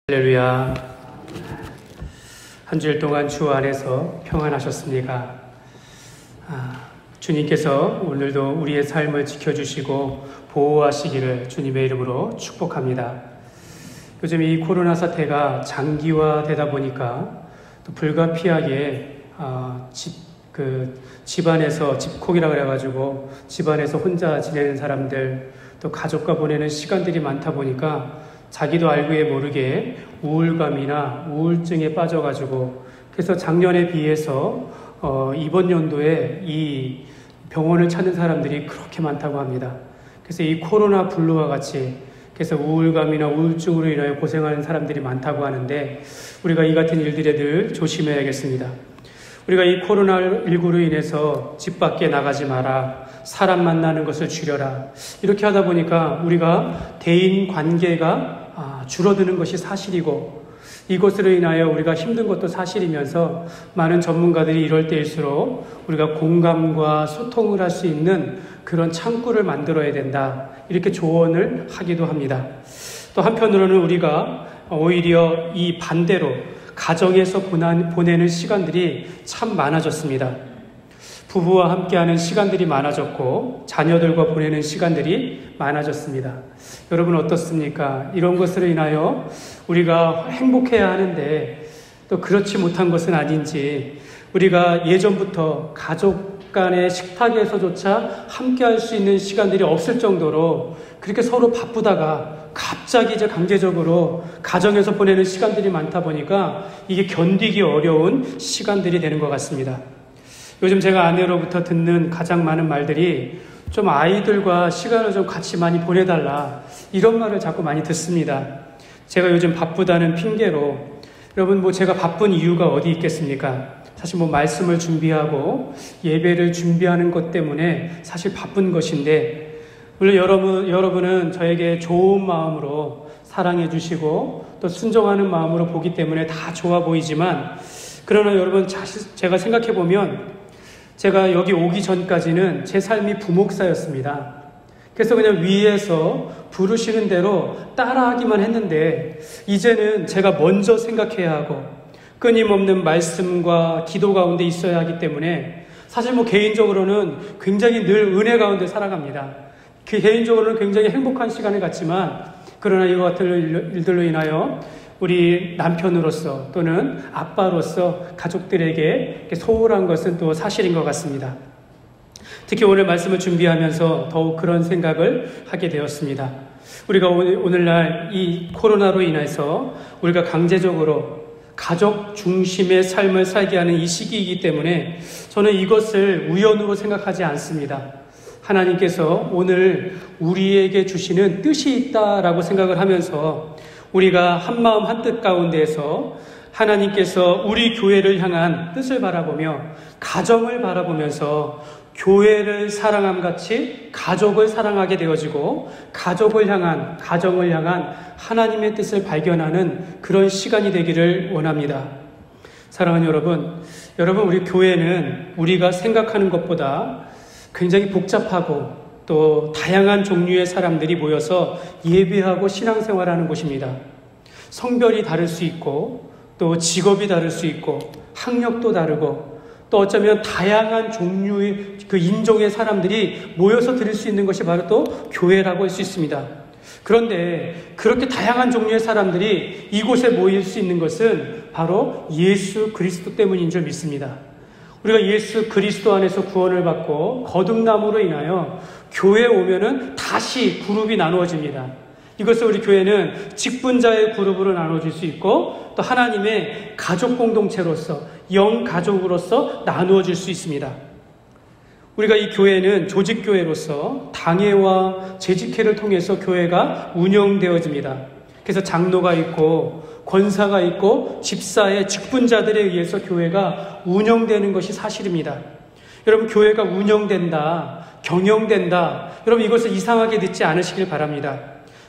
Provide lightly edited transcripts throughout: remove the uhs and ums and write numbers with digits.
할렐루야. 한 주일 동안 주 안에서 평안하셨습니까? 주님께서 오늘도 우리의 삶을 지켜주시고 보호하시기를 주님의 이름으로 축복합니다. 요즘 이 코로나 사태가 장기화되다 보니까 또 불가피하게 집안에서 집콕이라 그래가지고 집안에서 혼자 지내는 사람들, 또 가족과 보내는 시간들이 많다 보니까 자기도 알게 모르게 우울감이나 우울증에 빠져가지고, 그래서 작년에 비해서 이번 연도에 이 병원을 찾는 사람들이 그렇게 많다고 합니다. 그래서 이 코로나 블루와 같이 그래서 우울감이나 우울증으로 인하여 고생하는 사람들이 많다고 하는데, 우리가 이 같은 일들에 늘 조심해야겠습니다. 우리가 이 코로나19로 인해서 집 밖에 나가지 마라, 사람 만나는 것을 줄여라, 이렇게 하다 보니까 우리가 대인 관계가 줄어드는 것이 사실이고, 이것으로 인하여 우리가 힘든 것도 사실이면서 많은 전문가들이 이럴 때일수록 우리가 공감과 소통을 할 수 있는 그런 창구를 만들어야 된다, 이렇게 조언을 하기도 합니다. 또 한편으로는 우리가 오히려 이 반대로 가정에서 보내는 시간들이 참 많아졌습니다. 부부와 함께하는 시간들이 많아졌고 자녀들과 보내는 시간들이 많아졌습니다. 여러분 어떻습니까? 이런 것으로 인하여 우리가 행복해야 하는데 또 그렇지 못한 것은 아닌지, 우리가 예전부터 가족 간의 식탁에서조차 함께할 수 있는 시간들이 없을 정도로 그렇게 서로 바쁘다가 갑자기 이제 강제적으로 가정에서 보내는 시간들이 많다 보니까 이게 견디기 어려운 시간들이 되는 것 같습니다. 요즘 제가 아내로부터 듣는 가장 많은 말들이 좀 아이들과 시간을 좀 같이 많이 보내달라, 이런 말을 자꾸 많이 듣습니다. 제가 요즘 바쁘다는 핑계로, 여러분 제가 바쁜 이유가 어디 있겠습니까? 사실 말씀을 준비하고 예배를 준비하는 것 때문에 사실 바쁜 것인데, 물론 여러분은 저에게 좋은 마음으로 사랑해 주시고 또 순종하는 마음으로 보기 때문에 다 좋아 보이지만, 그러나 여러분 제가 생각해 보면 제가 여기 오기 전까지는 제 삶이 부목사였습니다. 그래서 그냥 위에서 부르시는 대로 따라하기만 했는데, 이제는 제가 먼저 생각해야 하고 끊임없는 말씀과 기도 가운데 있어야 하기 때문에 사실 개인적으로는 굉장히 늘 은혜 가운데 살아갑니다. 그 개인적으로는 굉장히 행복한 시간을 갖지만, 그러나 이와 같은 일들로 인하여 우리 남편으로서 또는 아빠로서 가족들에게 소홀한 것은 또 사실인 것 같습니다. 특히 오늘 말씀을 준비하면서 더욱 그런 생각을 하게 되었습니다. 우리가 오늘날 이 코로나로 인해서 우리가 강제적으로 가족 중심의 삶을 살게 하는 이 시기이기 때문에 저는 이것을 우연으로 생각하지 않습니다. 하나님께서 오늘 우리에게 주시는 뜻이 있다라고 생각을 하면서 우리가 한마음 한뜻 가운데에서 하나님께서 우리 교회를 향한 뜻을 바라보며 가정을 바라보면서 교회를 사랑함같이 가족을 사랑하게 되어지고 가정을 향한 하나님의 뜻을 발견하는 그런 시간이 되기를 원합니다. 사랑하는 여러분 우리 교회는 우리가 생각하는 것보다 굉장히 복잡하고 또 다양한 종류의 사람들이 모여서 예배하고 신앙생활하는 곳입니다. 성별이 다를 수 있고 또 직업이 다를 수 있고 학력도 다르고 또 어쩌면 다양한 종류의 그 인종의 사람들이 모여서 드릴 수 있는 것이 바로 또 교회라고 할 수 있습니다. 그런데 그렇게 다양한 종류의 사람들이 이곳에 모일 수 있는 것은 바로 예수 그리스도 때문인 줄 믿습니다. 우리가 예수 그리스도 안에서 구원을 받고 거듭남으로 인하여 교회에 오면은 다시 그룹이 나누어집니다. 이것을 우리 교회는 직분자의 그룹으로 나눠질 수 있고 또 하나님의 가족 공동체로서 영가족으로서 나누어질 수 있습니다. 우리가 이 교회는 조직교회로서 당회와 재직회를 통해서 교회가 운영되어집니다. 그래서 장로가 있고 권사가 있고 집사의 직분자들에 의해서 교회가 운영되는 것이 사실입니다. 여러분 교회가 운영된다, 경영된다, 여러분 이것을 이상하게 듣지 않으시길 바랍니다.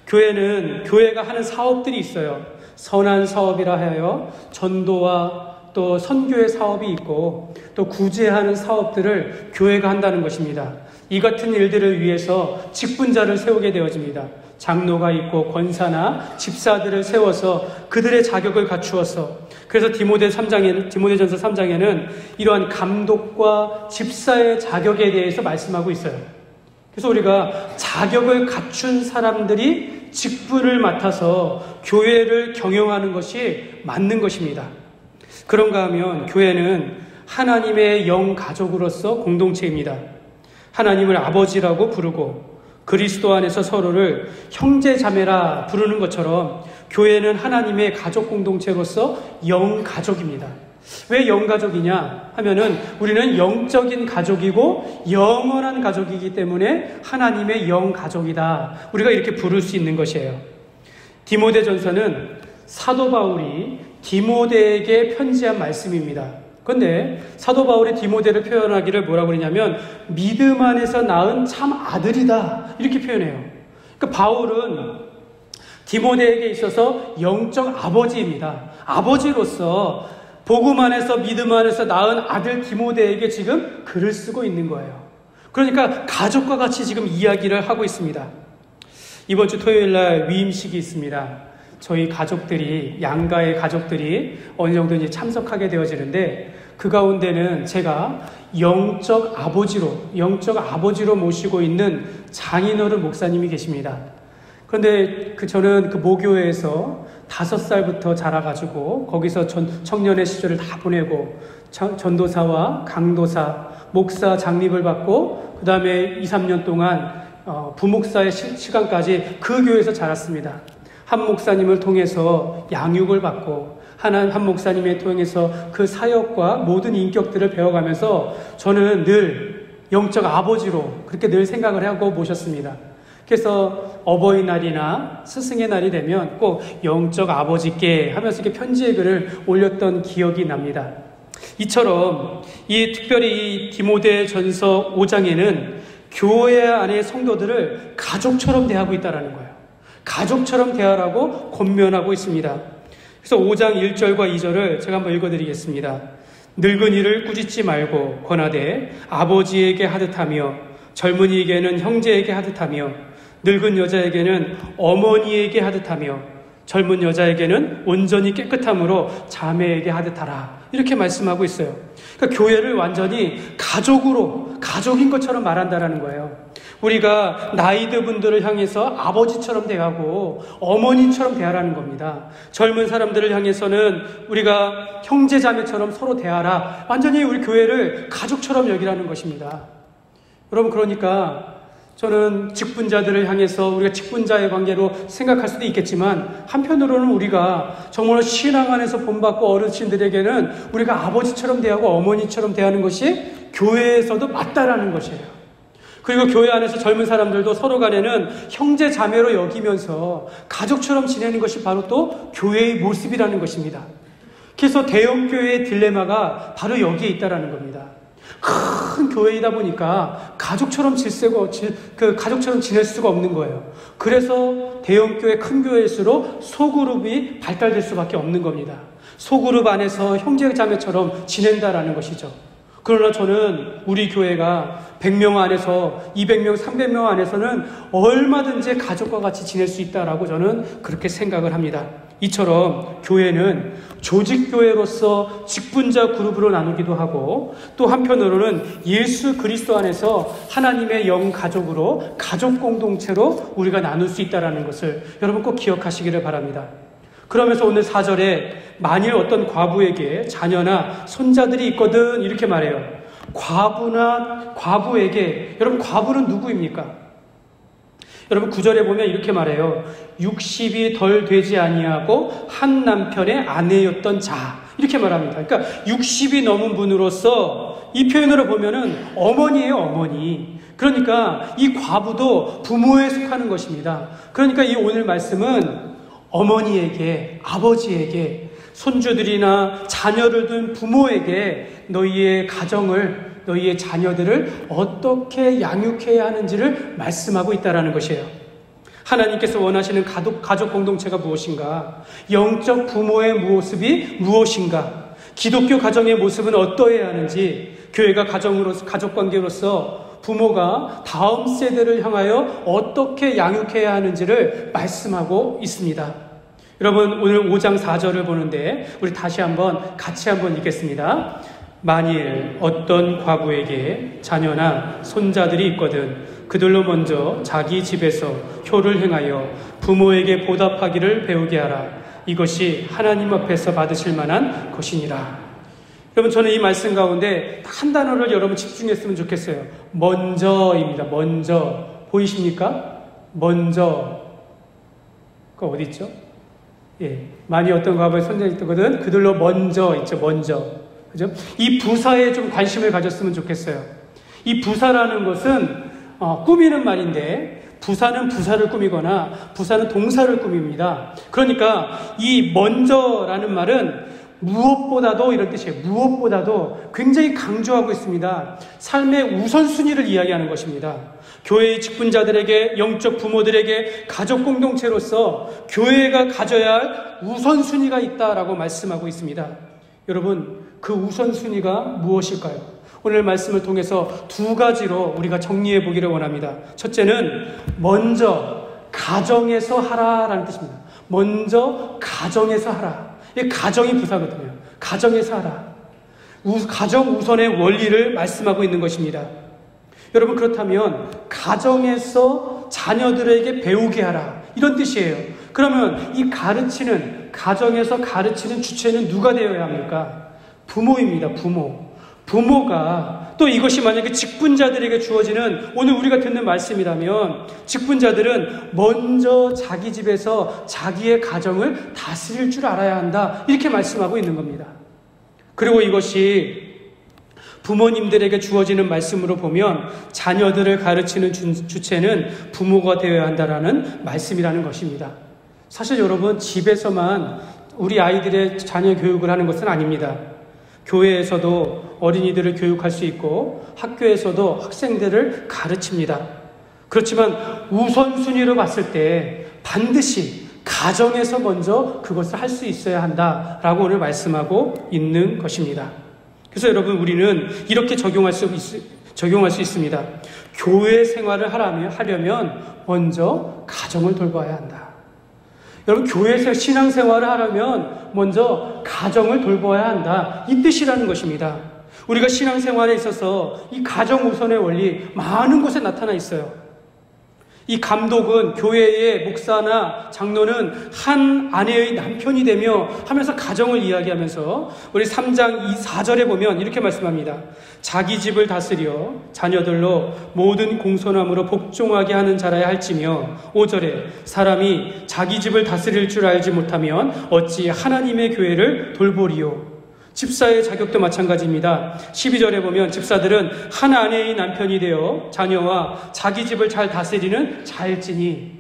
교회는 교회가 하는 사업들이 있어요. 선한 사업이라 하여 전도와 또 선교의 사업이 있고 또 구제하는 사업들을 교회가 한다는 것입니다. 이 같은 일들을 위해서 직분자를 세우게 되어집니다. 장로가 있고 권사나 집사들을 세워서 그들의 자격을 갖추어서, 그래서 디모데전서 3장에는 이러한 감독과 집사의 자격에 대해서 말씀하고 있어요. 그래서 우리가 자격을 갖춘 사람들이 직분을 맡아서 교회를 경영하는 것이 맞는 것입니다. 그런가 하면 교회는 하나님의 영 가족으로서 공동체입니다. 하나님을 아버지라고 부르고 그리스도 안에서 서로를 형제 자매라 부르는 것처럼 교회는 하나님의 가족 공동체로서 영 가족입니다. 왜 영 가족이냐 하면은 우리는 영적인 가족이고 영원한 가족이기 때문에 하나님의 영 가족이다, 우리가 이렇게 부를 수 있는 것이에요. 디모데전서는 사도 바울이 디모데에게 편지한 말씀입니다. 그런데 사도 바울이 디모데를 표현하기를 뭐라고 그러냐면 믿음 안에서 낳은 참 아들이다, 이렇게 표현해요. 그러니까 바울은 디모데에게 있어서 영적 아버지입니다. 아버지로서 복음 안에서 믿음 안에서 낳은 아들 디모데에게 지금 글을 쓰고 있는 거예요. 그러니까 가족과 같이 지금 이야기를 하고 있습니다. 이번 주 토요일 날 위임식이 있습니다. 저희 가족들이, 양가의 가족들이 어느 정도 이제 참석하게 되어지는데, 그 가운데는 제가 영적 아버지로 모시고 있는 장인어른 목사님이 계십니다. 그런데 저는 그 모교회에서 5살부터 자라가지고 거기서 청년의 시절을 다 보내고 전도사와 강도사, 목사 장립을 받고 그 다음에 2, 3년 동안 부목사의 시간까지 그 교회에서 자랐습니다. 한 목사님을 통해서 양육을 받고 한 목사님을 통해서 그 사역과 모든 인격들을 배워가면서 저는 늘 영적 아버지로 그렇게 늘 생각을 하고 모셨습니다. 그래서 어버이날이나 스승의 날이 되면 꼭 영적 아버지께 하면서 이렇게 편지의 글을 올렸던 기억이 납니다. 이처럼 특별히 이 디모데전서 5장에는 교회 안의 성도들을 가족처럼 대하고 있다는 거예요. 가족처럼 대하라고 권면하고 있습니다. 그래서 5장 1절과 2절을 제가 한번 읽어드리겠습니다. 늙은이를 꾸짖지 말고 권하되 아버지에게 하듯하며 젊은이에게는 형제에게 하듯하며 늙은 여자에게는 어머니에게 하듯하며 젊은 여자에게는 온전히 깨끗함으로 자매에게 하듯하라, 이렇게 말씀하고 있어요. 그러니까 교회를 완전히 가족인 것처럼 말한다라는 거예요. 우리가 나이드 분들을 향해서 아버지처럼 대하고 어머니처럼 대하라는 겁니다. 젊은 사람들을 향해서는 우리가 형제 자매처럼 서로 대하라, 완전히 우리 교회를 가족처럼 여기라는 것입니다. 여러분, 그러니까 저는 직분자들을 향해서 우리가 직분자의 관계로 생각할 수도 있겠지만, 한편으로는 우리가 정말 신앙 안에서 본받고 어르신들에게는 우리가 아버지처럼 대하고 어머니처럼 대하는 것이 교회에서도 맞다라는 것이에요. 그리고 교회 안에서 젊은 사람들도 서로 간에는 형제 자매로 여기면서 가족처럼 지내는 것이 바로 또 교회의 모습이라는 것입니다. 그래서 대형교회의 딜레마가 바로 여기에 있다라는 겁니다. 큰 교회이다 보니까 가족처럼 가족처럼 지낼 수가 없는 거예요. 그래서 대형교회, 큰 교회일수록 소그룹이 발달될 수밖에 없는 겁니다. 소그룹 안에서 형제자매처럼 지낸다라는 것이죠. 그러나 저는 우리 교회가 100명 안에서 200명, 300명 안에서는 얼마든지 가족과 같이 지낼 수 있다라고 저는 그렇게 생각을 합니다. 이처럼 교회는 조직교회로서 직분자 그룹으로 나누기도 하고, 또 한편으로는 예수 그리스도 안에서 하나님의 영 가족으로, 가족 공동체로 우리가 나눌 수 있다는 것을 여러분 꼭 기억하시기를 바랍니다. 그러면서 오늘 4절에 만일 어떤 과부에게 자녀나 손자들이 있거든, 이렇게 말해요. 과부에게, 여러분 과부는 누구입니까? 여러분 9절에 보면 이렇게 말해요. 60이 덜 되지 아니하고 한 남편의 아내였던 자, 이렇게 말합니다. 그러니까 60이 넘은 분으로서 이 표현으로 보면은 어머니예요, 어머니. 그러니까 이 과부도 부모에 속하는 것입니다. 그러니까 이 오늘 말씀은 어머니에게, 아버지에게, 손주들이나 자녀를 둔 부모에게 너희의 가정을, 너희의 자녀들을 어떻게 양육해야 하는지를 말씀하고 있다는 것이에요. 하나님께서 원하시는 가족 공동체가 무엇인가? 영적 부모의 모습이 무엇인가? 기독교 가정의 모습은 어떠해야 하는지, 교회가 가족관계로서 부모가 다음 세대를 향하여 어떻게 양육해야 하는지를 말씀하고 있습니다. 여러분, 오늘 5장 4절을 보는데 우리 다시 같이 한번 읽겠습니다. 만일 어떤 과부에게 자녀나 손자들이 있거든 그들로 먼저 자기 집에서 효를 행하여 부모에게 보답하기를 배우게 하라. 이것이 하나님 앞에서 받으실 만한 것이니라. 여러분, 저는 이 말씀 가운데 한 단어를 여러분 집중했으면 좋겠어요. 먼저입니다. 먼저. 보이십니까? 먼저. 그 어디 있죠? 예. 만일 어떤 과부의 손자들이 있거든 그들로 먼저 있죠. 먼저. 그죠? 이 부사에 좀 관심을 가졌으면 좋겠어요. 이 부사라는 것은 꾸미는 말인데 부사는 부사를 꾸미거나 부사는 동사를 꾸밉니다. 그러니까 이 먼저라는 말은 무엇보다도 이런 뜻이에요. 무엇보다도 굉장히 강조하고 있습니다. 삶의 우선순위를 이야기하는 것입니다. 교회의 직분자들에게, 영적 부모들에게, 가족 공동체로서 교회가 가져야 할 우선순위가 있다라고 말씀하고 있습니다. 여러분, 그 우선순위가 무엇일까요? 오늘 말씀을 통해서 두 가지로 우리가 정리해 보기를 원합니다. 첫째는 먼저 가정에서 하라라는 뜻입니다. 먼저 가정에서 하라. 이 가정이 부사거든요. 가정에서 하라. 가정 우선의 원리를 말씀하고 있는 것입니다. 여러분, 그렇다면 가정에서 자녀들에게 배우게 하라. 이런 뜻이에요. 그러면 이 가정에서 가르치는 주체는 누가 되어야 합니까? 부모입니다. 부모가 또 이것이 만약에 직분자들에게 주어지는 오늘 우리가 듣는 말씀이라면 직분자들은 먼저 자기 집에서 자기의 가정을 다스릴 줄 알아야 한다. 이렇게 말씀하고 있는 겁니다. 그리고 이것이 부모님들에게 주어지는 말씀으로 보면 자녀들을 가르치는 주체는 부모가 되어야 한다라는 말씀이라는 것입니다. 사실 여러분, 집에서만 우리 아이들의 자녀 교육을 하는 것은 아닙니다. 교회에서도 어린이들을 교육할 수 있고 학교에서도 학생들을 가르칩니다. 그렇지만 우선순위로 봤을 때 반드시 가정에서 먼저 그것을 할 수 있어야 한다라고 오늘 말씀하고 있는 것입니다. 그래서 여러분, 우리는 이렇게 적용할 수 있습니다. 교회 생활을 하려면 먼저 가정을 돌봐야 한다. 여러분, 교회에서 신앙생활을 하려면 먼저 가정을 돌봐야 한다. 이 뜻이라는 것입니다. 우리가 신앙생활에 있어서 이 가정 우선의 원리 많은 곳에 나타나 있어요. 이 감독은 교회의 목사나 장로는 한 아내의 남편이 되며 하면서 가정을 이야기하면서 우리 3장 4절에 보면 이렇게 말씀합니다. 자기 집을 다스려 자녀들로 모든 공손함으로 복종하게 하는 자라야 할지며 5절에 사람이 자기 집을 다스릴 줄 알지 못하면 어찌 하나님의 교회를 돌보리요. 집사의 자격도 마찬가지입니다. 12절에 보면 집사들은 한 아내의 남편이 되어 자녀와 자기 집을 잘 다스리는 자일지니.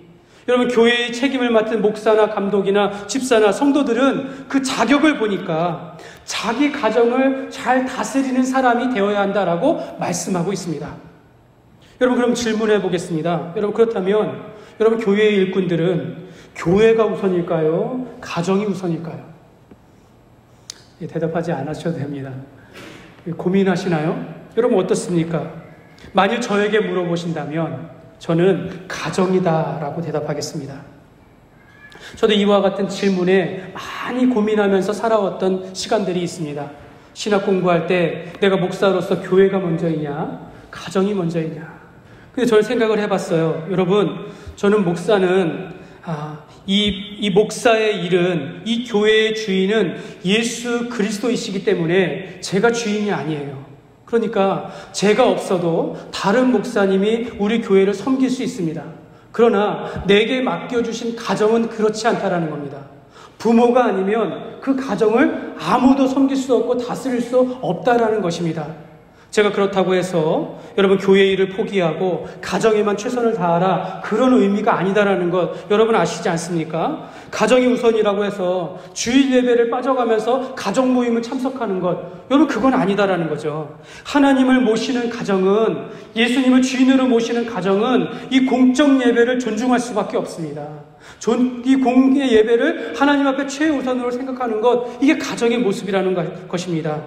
여러분, 교회의 책임을 맡은 목사나 감독이나 집사나 성도들은 그 자격을 보니까 자기 가정을 잘 다스리는 사람이 되어야 한다라고 말씀하고 있습니다. 여러분, 그럼 질문해 보겠습니다. 여러분, 그렇다면 여러분, 교회의 일꾼들은 교회가 우선일까요? 가정이 우선일까요? 대답하지 않으셔도 됩니다. 고민하시나요? 여러분, 어떻습니까? 만일 저에게 물어보신다면 저는 가정이다라고 대답하겠습니다. 저도 이와 같은 질문에 많이 고민하면서 살아왔던 시간들이 있습니다. 신학 공부할 때 내가 목사로서 교회가 먼저이냐, 가정이 먼저이냐. 근데 저는 생각을 해봤어요. 여러분, 저는 목사는 이 목사의 일은, 이 교회의 주인은 예수 그리스도이시기 때문에 제가 주인이 아니에요. 그러니까 제가 없어도 다른 목사님이 우리 교회를 섬길 수 있습니다. 그러나 내게 맡겨주신 가정은 그렇지 않다라는 겁니다. 부모가 아니면 그 가정을 아무도 섬길 수 없고 다스릴 수 없다라는 것입니다. 제가 그렇다고 해서 여러분 교회 일을 포기하고 가정에만 최선을 다하라, 그런 의미가 아니다라는 것 여러분 아시지 않습니까? 가정이 우선이라고 해서 주일 예배를 빠져가면서 가정 모임을 참석하는 것, 여러분 그건 아니다라는 거죠. 하나님을 모시는 가정은, 예수님을 주인으로 모시는 가정은 이 공적 예배를 존중할 수밖에 없습니다. 이 공의 예배를 하나님 앞에 최우선으로 생각하는 것, 이게 가정의 모습이라는 것입니다.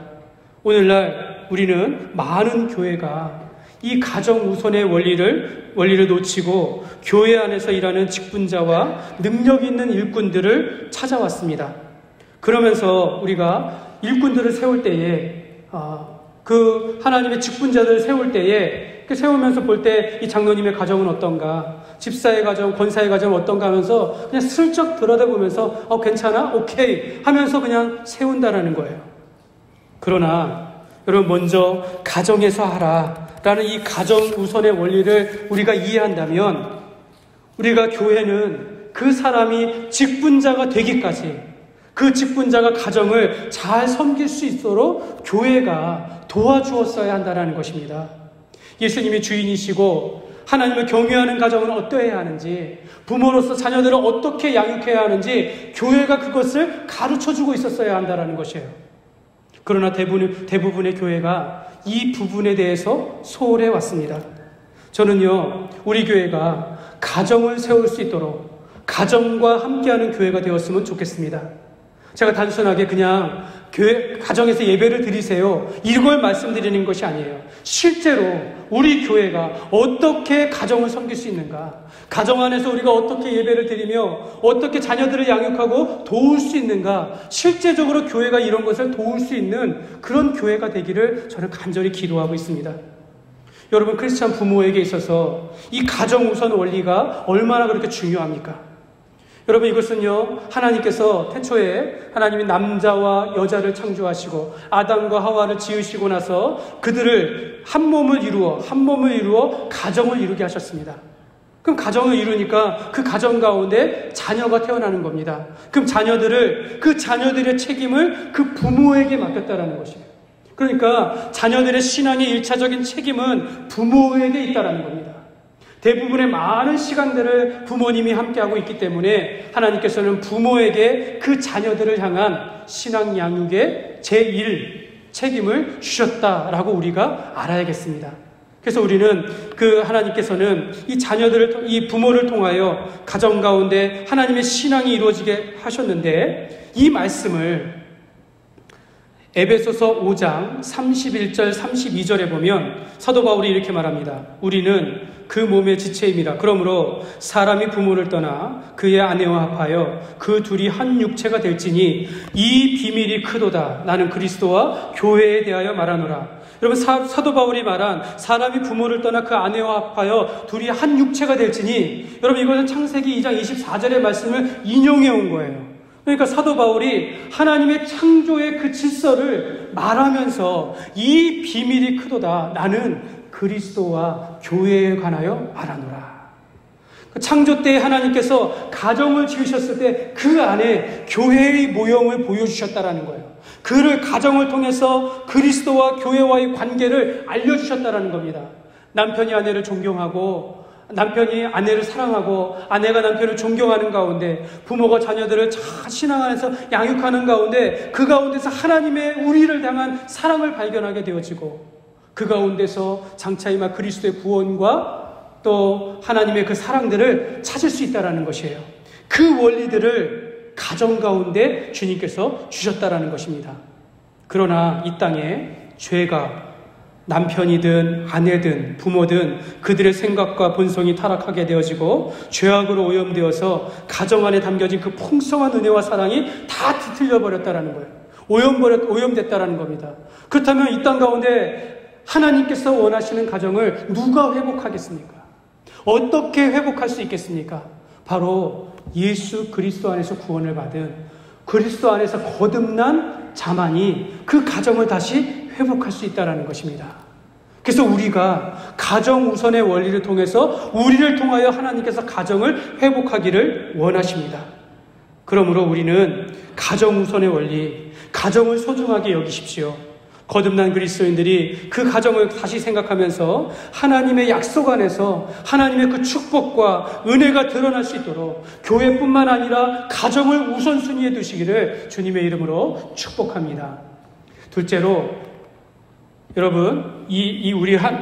오늘날 우리는 많은 교회가 이 가정 우선의 원리를 놓치고 교회 안에서 일하는 직분자와 능력 있는 일꾼들을 찾아왔습니다. 그러면서 우리가 일꾼들을 세울 때에 그 하나님의 직분자들을 세울 때에 세우면서 볼 때 이 장로님의 가정은 어떤가, 집사의 가정, 권사의 가정은 어떤가 하면서 그냥 슬쩍 들여다보면서 괜찮아? 오케이 하면서 그냥 세운다라는 거예요. 그러나 여러분, 먼저 가정에서 하라라는 이 가정 우선의 원리를 우리가 이해한다면 우리가 교회는 그 사람이 직분자가 되기까지, 그 직분자가 가정을 잘 섬길 수 있도록 교회가 도와주었어야 한다는 것입니다. 예수님이 주인이시고 하나님을 경외하는 가정은 어떠해야 하는지, 부모로서 자녀들을 어떻게 양육해야 하는지 교회가 그것을 가르쳐주고 있었어야 한다는 것이에요. 그러나 대부분의 교회가 이 부분에 대해서 소홀해 왔습니다. 저는요, 우리 교회가 가정을 세울 수 있도록 가정과 함께하는 교회가 되었으면 좋겠습니다. 제가 단순하게 그냥 교회, 가정에서 예배를 드리세요, 이걸 말씀드리는 것이 아니에요. 실제로 우리 교회가 어떻게 가정을 섬길 수 있는가, 가정 안에서 우리가 어떻게 예배를 드리며 어떻게 자녀들을 양육하고 도울 수 있는가, 실제적으로 교회가 이런 것을 도울 수 있는 그런 교회가 되기를 저는 간절히 기도하고 있습니다. 여러분, 크리스찬 부모에게 있어서 이 가정 우선 원리가 얼마나 그렇게 중요합니까? 여러분, 이것은요, 하나님께서 태초에 하나님이 남자와 여자를 창조하시고 아담과 하와를 지으시고 나서 그들을 한 몸을 이루어 가정을 이루게 하셨습니다. 그럼 가정을 이루니까 그 가정 가운데 자녀가 태어나는 겁니다. 그럼 그 자녀들의 책임을 그 부모에게 맡겼다라는 것이에요. 그러니까 자녀들의 신앙의 일차적인 책임은 부모에게 있다라는 겁니다. 대부분의 많은 시간들을 부모님이 함께하고 있기 때문에 하나님께서는 부모에게 그 자녀들을 향한 신앙 양육의 제1 책임을 주셨다라고 우리가 알아야겠습니다. 그래서 우리는 하나님께서는 이 부모를 통하여 가정 가운데 하나님의 신앙이 이루어지게 하셨는데, 이 말씀을 에베소서 5장 31절 32절에 보면 사도 바울이 이렇게 말합니다. 우리는 그 몸의 지체입니다. 그러므로 사람이 부모를 떠나 그의 아내와 합하여 그 둘이 한 육체가 될지니 이 비밀이 크도다. 나는 그리스도와 교회에 대하여 말하노라. 여러분, 사도 바울이 말한 사람이 부모를 떠나 그 아내와 합하여 둘이 한 육체가 될지니, 여러분, 이것은 창세기 2장 24절의 말씀을 인용해 온 거예요. 그러니까 사도 바울이 하나님의 창조의 그 질서를 말하면서 이 비밀이 크도다. 나는 그리스도와 교회에 관하여 말하노라. 창조 때 하나님께서 가정을 지으셨을 때 그 안에 교회의 모형을 보여주셨다라는 거예요. 그를 가정을 통해서 그리스도와 교회와의 관계를 알려주셨다라는 겁니다. 남편이 아내를 존경하고 남편이 아내를 사랑하고 아내가 남편을 존경하는 가운데 부모가 자녀들을 신앙 안에서 양육하는 가운데 그 가운데서 하나님의 우리를 향한 사랑을 발견하게 되어지고 그 가운데서 장차 임할 그리스도의 구원과 또 하나님의 그 사랑들을 찾을 수 있다는 것이에요. 그 원리들을 가정 가운데 주님께서 주셨다는 것입니다. 그러나 이 땅에 죄가 남편이든 아내든 부모든 그들의 생각과 본성이 타락하게 되어지고 죄악으로 오염되어서 가정 안에 담겨진 그 풍성한 은혜와 사랑이 다 뒤틀려 버렸다라는 거예요. 오염됐다라는 겁니다. 그렇다면 이 땅 가운데 하나님께서 원하시는 가정을 누가 회복하겠습니까? 어떻게 회복할 수 있겠습니까? 바로 예수 그리스도 안에서 구원을 받은 그리스도 안에서 거듭난 자만이 그 가정을 다시 회복할 수 있다는 것입니다. 그래서 우리가 가정 우선의 원리를 통해서 우리를 통하여 하나님께서 가정을 회복하기를 원하십니다. 그러므로 우리는 가정 우선의 원리, 가정을 소중하게 여기십시오. 거듭난 그리스도인들이 그 가정을 다시 생각하면서 하나님의 약속 안에서 하나님의 그 축복과 은혜가 드러날 수 있도록 교회뿐만 아니라 가정을 우선순위에 두시기를 주님의 이름으로 축복합니다. 둘째로, 여러분,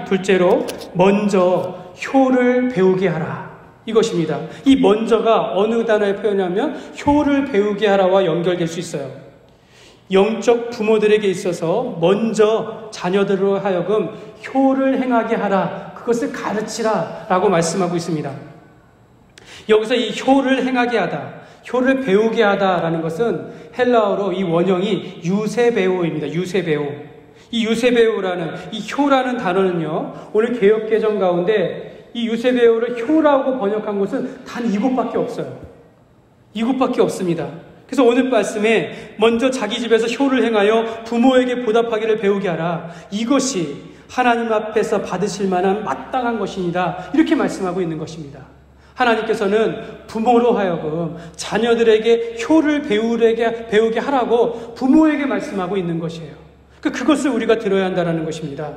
둘째로 먼저 효를 배우게 하라. 이것입니다. 이 먼저가 어느 단어에 표현하면 효를 배우게 하라와 연결될 수 있어요. 영적 부모들에게 있어서 먼저 자녀들로 하여금 효를 행하게 하라, 그것을 가르치라 라고 말씀하고 있습니다. 여기서 이 효를 행하게 하다, 효를 배우게 하다라는 것은 헬라어로 이 원형이 유세베오입니다. 유세베오. 이 유세베오라는, 이 효라는 단어는요, 오늘 개역개정 가운데 이 유세베오를 효라고 번역한 곳은 단 이곳밖에 없어요. 이곳밖에 없습니다. 그래서 오늘 말씀에 먼저 자기 집에서 효를 행하여 부모에게 보답하기를 배우게 하라, 이것이 하나님 앞에서 받으실 만한 마땅한 것이니다, 이렇게 말씀하고 있는 것입니다. 하나님께서는 부모로 하여금 자녀들에게 효를 배우게 하라고 부모에게 말씀하고 있는 것이에요. 그것을 우리가 들어야 한다는 것입니다.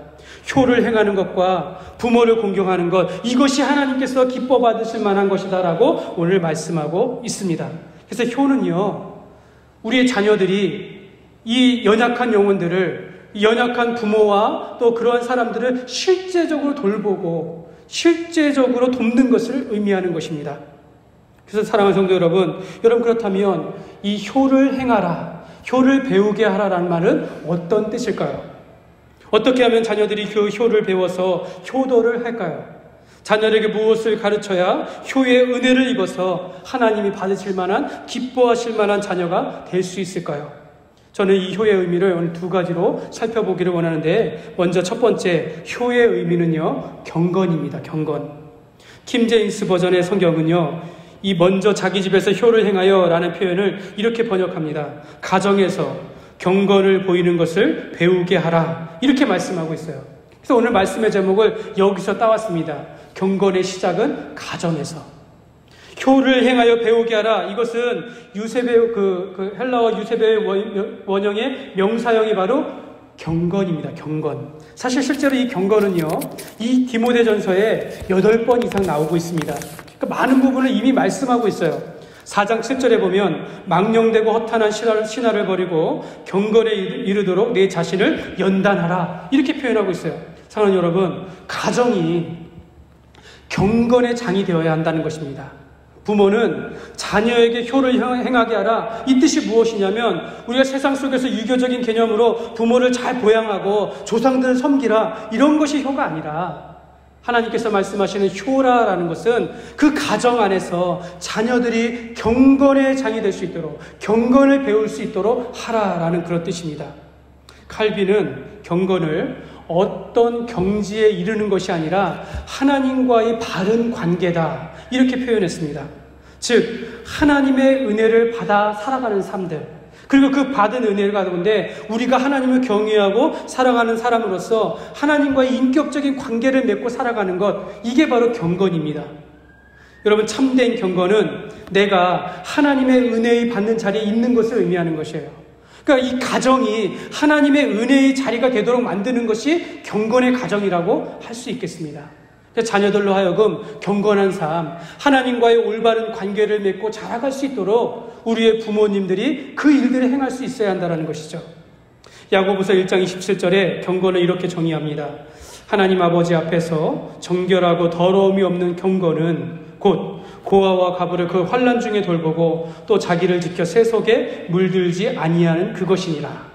효를 행하는 것과 부모를 공경하는 것, 이것이 하나님께서 기뻐 받으실 만한 것이다라고 오늘 말씀하고 있습니다. 그래서 효는요, 우리의 자녀들이 이 연약한 영혼들을, 연약한 부모와 또 그러한 사람들을 실제적으로 돌보고 실제적으로 돕는 것을 의미하는 것입니다. 그래서 사랑하는 성도 여러분 그렇다면 이 효를 행하라, 효를 배우게 하라라는 말은 어떤 뜻일까요? 어떻게 하면 자녀들이 그 효를 배워서 효도를 할까요? 자녀에게 무엇을 가르쳐야 효의 은혜를 입어서 하나님이 받으실 만한, 기뻐하실 만한 자녀가 될 수 있을까요? 저는 이 효의 의미를 오늘 두 가지로 살펴보기를 원하는데, 먼저 첫 번째 효의 의미는요, 경건입니다. 경건. 킹제임스 버전의 성경은요, 이 먼저 자기 집에서 효를 행하여 라는 표현을 이렇게 번역합니다. 가정에서 경건을 보이는 것을 배우게 하라, 이렇게 말씀하고 있어요. 그래서 오늘 말씀의 제목을 여기서 따왔습니다. 경건의 시작은 가정에서. 효를 행하여 배우게 하라, 이것은 유세베오, 헬라어 유세베오 원형의 명사형이 바로 경건입니다. 경건. 사실 실제로 이 경건은요, 이 디모데전서에 8번 이상 나오고 있습니다. 그러니까 많은 부분을 이미 말씀하고 있어요. 4장 7절에 보면 망령되고 허탄한 신화를 버리고 경건에 이르도록 내 자신을 연단하라, 이렇게 표현하고 있어요. 사랑하는 여러분, 가정이 경건의 장이 되어야 한다는 것입니다. 부모는 자녀에게 효를 행하게 하라, 이 뜻이 무엇이냐면, 우리가 세상 속에서 유교적인 개념으로 부모를 잘 보양하고 조상들을 섬기라, 이런 것이 효가 아니라, 하나님께서 말씀하시는 효라라는 것은 그 가정 안에서 자녀들이 경건의 장이 될 수 있도록, 경건을 배울 수 있도록 하라라는 그런 뜻입니다. 칼빈은 경건을 어떤 경지에 이르는 것이 아니라 하나님과의 바른 관계다, 이렇게 표현했습니다. 즉 하나님의 은혜를 받아 살아가는 삶들, 그리고 그 받은 은혜를 가운데 우리가 하나님을 경외하고 사랑하는 사람으로서 하나님과의 인격적인 관계를 맺고 살아가는 것, 이게 바로 경건입니다. 여러분, 참된 경건은 내가 하나님의 은혜를 받는 자리에 있는 것을 의미하는 것이에요. 그러니까 이 가정이 하나님의 은혜의 자리가 되도록 만드는 것이 경건의 가정이라고 할 수 있겠습니다. 자녀들로 하여금 경건한 삶, 하나님과의 올바른 관계를 맺고 자라갈 수 있도록 우리의 부모님들이 그 일들을 행할 수 있어야 한다는 것이죠. 야고보서 1장 27절에 경건을 이렇게 정의합니다. 하나님 아버지 앞에서 정결하고 더러움이 없는 경건은 곧 고아와 과부를 그 환난 중에 돌보고 또 자기를 지켜 세속에 물들지 아니하는 그것이니라.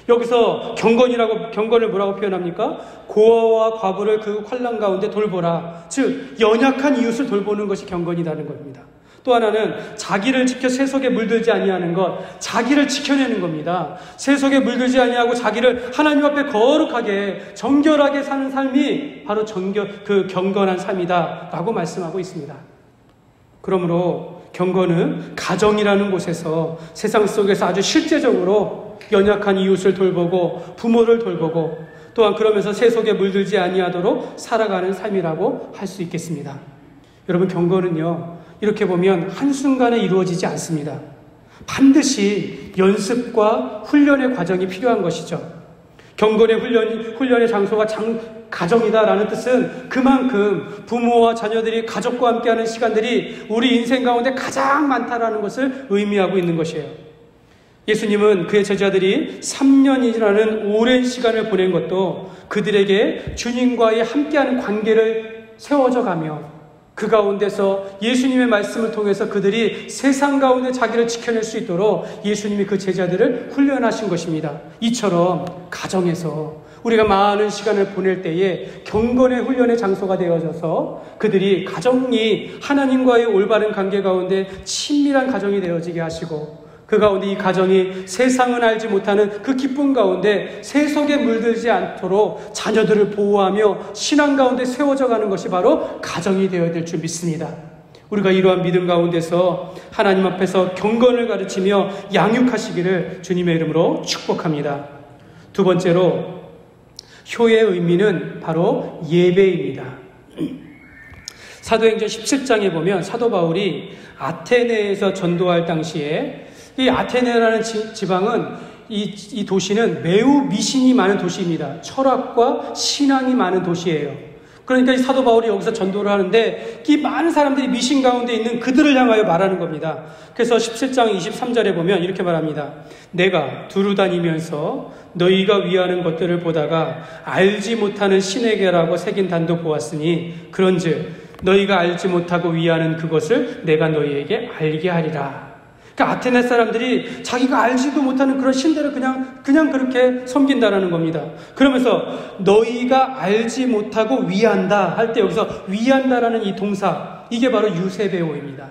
여기서 경건을 뭐라고 표현합니까? 고아와 과부를 그 환난 가운데 돌보라. 즉 연약한 이웃을 돌보는 것이 경건이라는 겁니다. 또 하나는 자기를 지켜 세속에 물들지 아니하는 것, 자기를 지켜내는 겁니다. 세속에 물들지 아니하고 자기를 하나님 앞에 거룩하게 정결하게 사는 삶이 바로 그 경건한 삶이다 라고 말씀하고 있습니다. 그러므로 경건은 가정이라는 곳에서 세상 속에서 아주 실제적으로 연약한 이웃을 돌보고 부모를 돌보고 또한 그러면서 세속에 물들지 아니하도록 살아가는 삶이라고 할 수 있겠습니다. 여러분, 경건은요, 이렇게 보면 한순간에 이루어지지 않습니다. 반드시 연습과 훈련의 과정이 필요한 것이죠. 경건의 훈련의 장소가 가정이다라는 뜻은 그만큼 부모와 자녀들이 가족과 함께하는 시간들이 우리 인생 가운데 가장 많다라는 것을 의미하고 있는 것이에요. 예수님은 그의 제자들이 3년이라는 오랜 시간을 보낸 것도 그들에게 주님과의 함께하는 관계를 세워져 가며 그 가운데서 예수님의 말씀을 통해서 그들이 세상 가운데 자기를 지켜낼 수 있도록 예수님이 그 제자들을 훈련하신 것입니다. 이처럼 가정에서 우리가 많은 시간을 보낼 때에 경건의 훈련의 장소가 되어져서 그들이 가정이 하나님과의 올바른 관계 가운데 친밀한 가정이 되어지게 하시고 그 가운데 이 가정이 세상은 알지 못하는 그 기쁨 가운데 세속에 물들지 않도록 자녀들을 보호하며 신앙 가운데 세워져 가는 것이 바로 가정이 되어야 될 줄 믿습니다. 우리가 이러한 믿음 가운데서 하나님 앞에서 경건을 가르치며 양육하시기를 주님의 이름으로 축복합니다. 두 번째로 효의 의미는 바로 예배입니다. 사도행전 17장에 보면 사도 바울이 아테네에서 전도할 당시에 이 아테네라는 지방은 이 도시는 매우 미신이 많은 도시입니다. 철학과 신앙이 많은 도시예요. 그러니까 이 사도 바울이 여기서 전도를 하는데 이 많은 사람들이 미신 가운데 있는 그들을 향하여 말하는 겁니다. 그래서 17장 23절에 보면 이렇게 말합니다. 내가 두루 다니면서 너희가 위하는 것들을 보다가 알지 못하는 신에게라고 새긴 단도 보았으니 그런즉 너희가 알지 못하고 위하는 그것을 내가 너희에게 알게 하리라. 그러니까 아테네 사람들이 자기가 알지도 못하는 그런 신들을 그냥 그렇게 섬긴다라는 겁니다. 그러면서 너희가 알지 못하고 위한다 할 때 여기서 위한다라는 이 동사, 이게 바로 유세배오입니다.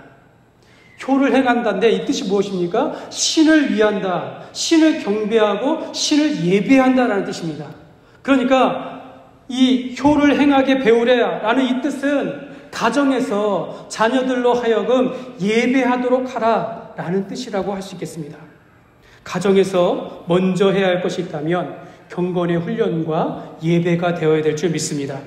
효를 행한다인데 이 뜻이 무엇입니까? 신을 위한다, 신을 경배하고 신을 예배한다라는 뜻입니다. 그러니까 이 효를 행하게 배우래라는 이 뜻은 가정에서 자녀들로 하여금 예배하도록 하라 라는 뜻이라고 할 수 있겠습니다. 가정에서 먼저 해야 할 것이 있다면 경건의 훈련과 예배가 되어야 될 줄 믿습니다.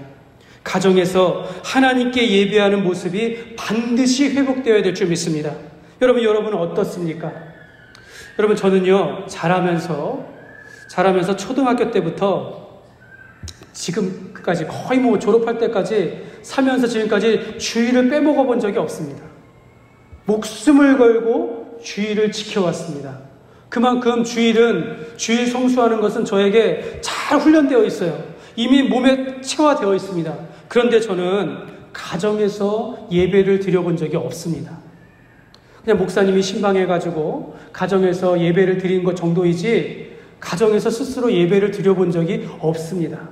가정에서 하나님께 예배하는 모습이 반드시 회복되어야 될 줄 믿습니다. 여러분은 어떻습니까? 여러분, 저는요, 자라면서 초등학교 때부터 지금까지 거의 졸업할 때까지 살면서 지금까지 주일을 빼먹어 본 적이 없습니다. 목숨을 걸고 주일을 지켜왔습니다. 그만큼 주일 성수하는 것은 저에게 잘 훈련되어 있어요. 이미 몸에 체화되어 있습니다. 그런데 저는 가정에서 예배를 드려본 적이 없습니다. 그냥 목사님이 신방해가지고 가정에서 예배를 드리는 것 정도이지 가정에서 스스로 예배를 드려본 적이 없습니다.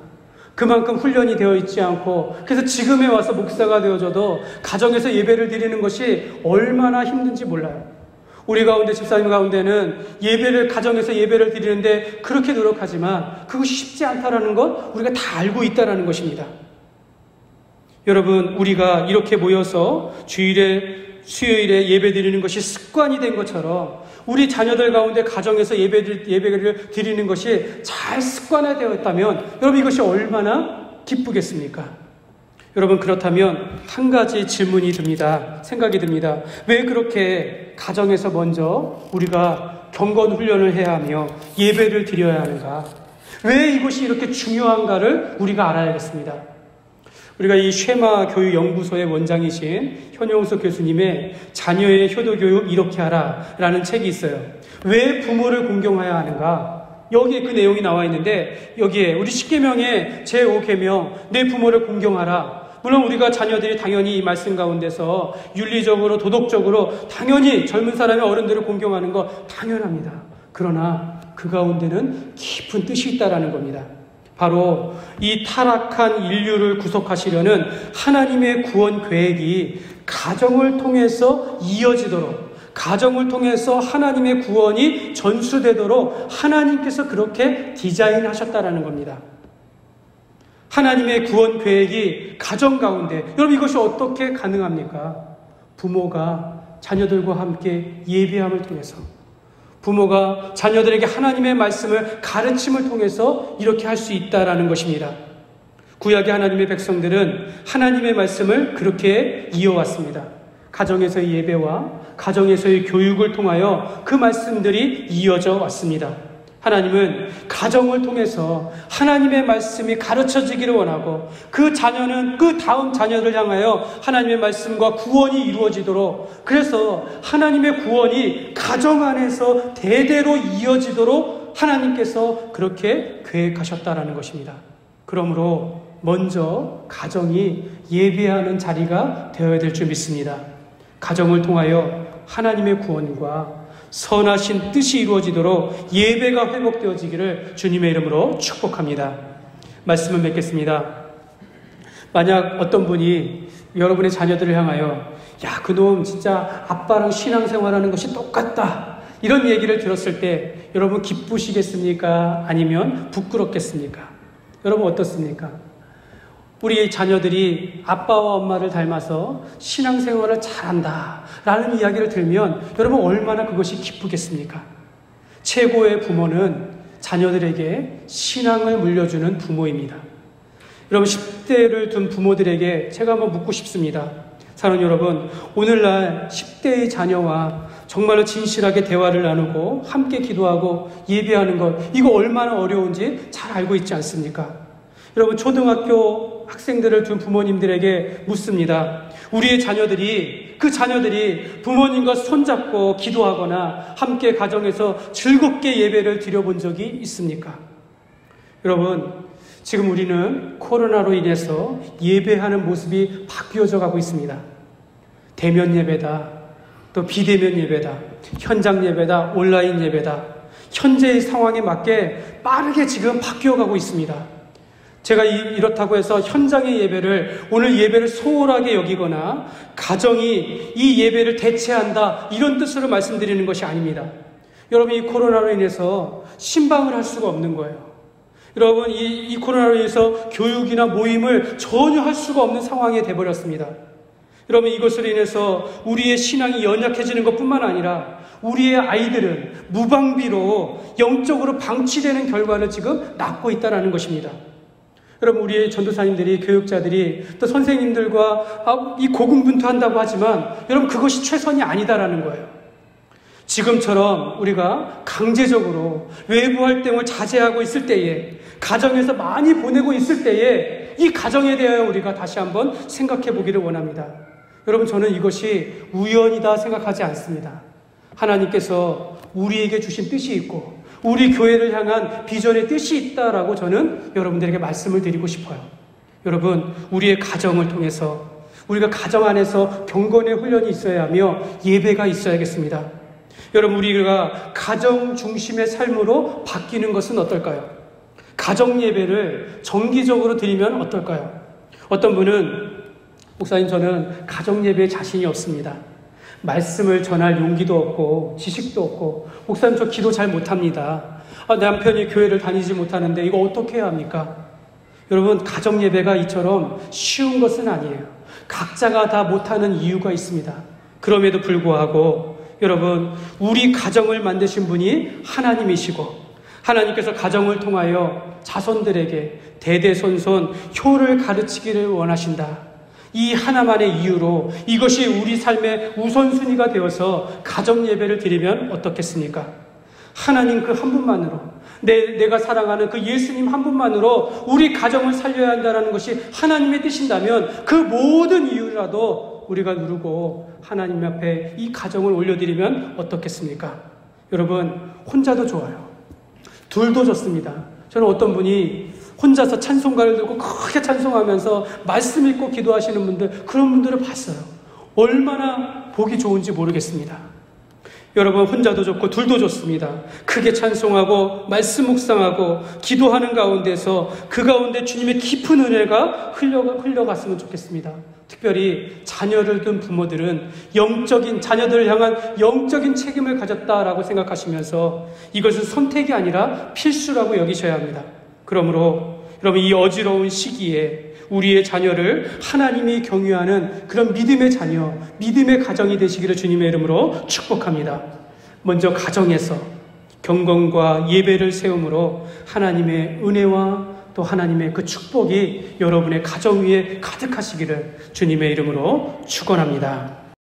그만큼 훈련이 되어 있지 않고, 그래서 지금에 와서 목사가 되어져도 가정에서 예배를 드리는 것이 얼마나 힘든지 몰라요. 우리 가운데 집사님 가운데는 가정에서 예배를 드리는데 그렇게 노력하지만 그것이 쉽지 않다라는 것 우리가 다 알고 있다라는 것입니다. 여러분, 우리가 이렇게 모여서 수요일에 예배 드리는 것이 습관이 된 것처럼 우리 자녀들 가운데 가정에서 예배를 드리는 것이 잘 습관화되었다면 여러분, 이것이 얼마나 기쁘겠습니까? 여러분, 그렇다면 한 가지 질문이 듭니다. 생각이 듭니다. 왜 그렇게 가정에서 먼저 우리가 경건 훈련을 해야 하며 예배를 드려야 하는가? 왜 이것이 이렇게 중요한가를 우리가 알아야겠습니다. 우리가 이 쉐마 교육연구소의 원장이신 현용수 교수님의 자녀의 효도교육 이렇게 하라 라는 책이 있어요. 왜 부모를 공경해야 하는가? 여기에 그 내용이 나와 있는데, 여기에 우리 10계명의 제5계명 내 부모를 공경하라. 물론 우리가 자녀들이 당연히 이 말씀 가운데서 윤리적으로 도덕적으로 당연히 젊은 사람의 어른들을 공경하는 거 당연합니다. 그러나 그 가운데는 깊은 뜻이 있다라는 겁니다. 바로 이 타락한 인류를 구속하시려는 하나님의 구원 계획이 가정을 통해서 이어지도록, 가정을 통해서 하나님의 구원이 전수되도록 하나님께서 그렇게 디자인하셨다라는 겁니다. 하나님의 구원 계획이 가정 가운데, 여러분, 이것이 어떻게 가능합니까? 부모가 자녀들과 함께 예배함을 통해서, 부모가 자녀들에게 하나님의 말씀을 가르침을 통해서 이렇게 할 수 있다라는 것입니다. 구약의 하나님의 백성들은 하나님의 말씀을 그렇게 이어왔습니다. 가정에서의 예배와 가정에서의 교육을 통하여 그 말씀들이 이어져 왔습니다. 하나님은 가정을 통해서 하나님의 말씀이 가르쳐지기를 원하고, 그 자녀는 그 다음 자녀를 향하여 하나님의 말씀과 구원이 이루어지도록, 그래서 하나님의 구원이 가정 안에서 대대로 이어지도록 하나님께서 그렇게 계획하셨다라는 것입니다. 그러므로 먼저 가정이 예배하는 자리가 되어야 될 줄 믿습니다. 가정을 통하여 하나님의 구원과 선하신 뜻이 이루어지도록 예배가 회복되어지기를 주님의 이름으로 축복합니다. 말씀을 맺겠습니다. 만약 어떤 분이 여러분의 자녀들을 향하여 야, 그놈 진짜 아빠랑 신앙생활하는 것이 똑같다, 이런 얘기를 들었을 때 여러분 기쁘시겠습니까? 아니면 부끄럽겠습니까? 여러분 어떻습니까? 우리 자녀들이 아빠와 엄마를 닮아서 신앙생활을 잘한다 라는 이야기를 들으면 여러분 얼마나 그것이 기쁘겠습니까? 최고의 부모는 자녀들에게 신앙을 물려주는 부모입니다. 여러분 10대를 둔 부모들에게 제가 한번 묻고 싶습니다. 사랑하는 여러분, 오늘날 10대의 자녀와 정말로 진실하게 대화를 나누고 함께 기도하고 예배하는 것, 이거 얼마나 어려운지 잘 알고 있지 않습니까? 여러분 초등학교 학생들을 둔 부모님들에게 묻습니다. 우리의 자녀들이, 그 자녀들이 부모님과 손잡고 기도하거나 함께 가정에서 즐겁게 예배를 드려본 적이 있습니까? 여러분, 지금 우리는 코로나로 인해서 예배하는 모습이 바뀌어져 가고 있습니다. 대면 예배다, 또 비대면 예배다, 현장 예배다, 온라인 예배다, 현재의 상황에 맞게 빠르게 지금 바뀌어가고 있습니다. 제가 이렇다고 해서 현장의 예배를, 오늘 예배를 소홀하게 여기거나 가정이 이 예배를 대체한다, 이런 뜻으로 말씀드리는 것이 아닙니다. 여러분, 이 코로나로 인해서 신방을 할 수가 없는 거예요. 여러분, 이 코로나로 인해서 교육이나 모임을 전혀 할 수가 없는 상황이 돼버렸습니다. 여러분, 이것으로 인해서 우리의 신앙이 연약해지는 것뿐만 아니라 우리의 아이들은 무방비로 영적으로 방치되는 결과를 지금 낳고 있다는 것입니다. 여러분, 우리의 전도사님들이, 교육자들이, 또 선생님들과 이 고군분투한다고 하지만 여러분, 그것이 최선이 아니다라는 거예요. 지금처럼 우리가 강제적으로 외부 활동을 자제하고 있을 때에, 가정에서 많이 보내고 있을 때에 이 가정에 대하여 우리가 다시 한번 생각해 보기를 원합니다. 여러분, 저는 이것이 우연이다 생각하지 않습니다. 하나님께서 우리에게 주신 뜻이 있고 우리 교회를 향한 비전의 뜻이 있다라고 저는 여러분들에게 말씀을 드리고 싶어요. 여러분, 우리의 가정을 통해서, 우리가 가정 안에서 경건의 훈련이 있어야 하며 예배가 있어야겠습니다. 여러분, 우리가 가정 중심의 삶으로 바뀌는 것은 어떨까요? 가정 예배를 정기적으로 드리면 어떨까요? 어떤 분은, 목사님, 저는 가정 예배에 자신이 없습니다. 말씀을 전할 용기도 없고 지식도 없고, 목사님, 저 기도 잘 못합니다. 남편이 교회를 다니지 못하는데 이거 어떻게 해야 합니까? 여러분, 가정 예배가 이처럼 쉬운 것은 아니에요. 각자가 다 못하는 이유가 있습니다. 그럼에도 불구하고 여러분, 우리 가정을 만드신 분이 하나님이시고 하나님께서 가정을 통하여 자손들에게 대대손손 효를 가르치기를 원하신다. 이 하나만의 이유로 이것이 우리 삶의 우선순위가 되어서 가정 예배를 드리면 어떻겠습니까? 하나님 그 한 분만으로, 내가 사랑하는 그 예수님 한 분만으로 우리 가정을 살려야 한다는 것이 하나님의 뜻인다면 그 모든 이유라도 우리가 누르고 하나님 앞에 이 가정을 올려드리면 어떻겠습니까? 여러분, 혼자도 좋아요. 둘도 좋습니다. 저는 어떤 분이 혼자서 찬송가를 들고 크게 찬송하면서 말씀 읽고 기도하시는 분들, 그런 분들을 봤어요. 얼마나 보기 좋은지 모르겠습니다. 여러분, 혼자도 좋고 둘도 좋습니다. 크게 찬송하고 말씀 묵상하고 기도하는 가운데서 그 가운데 주님의 깊은 은혜가 흘러갔으면 좋겠습니다. 특별히 자녀를 둔 부모들은 자녀들을 향한 영적인 책임을 가졌다라고 생각하시면서 이것은 선택이 아니라 필수라고 여기셔야 합니다. 그러므로 여러분, 이 어지러운 시기에 우리의 자녀를 하나님이 경유하는 그런 믿음의 자녀, 믿음의 가정이 되시기를 주님의 이름으로 축복합니다. 먼저 가정에서 경건과 예배를 세움으로 하나님의 은혜와 또 하나님의 그 축복이 여러분의 가정 위에 가득하시기를 주님의 이름으로 축원합니다.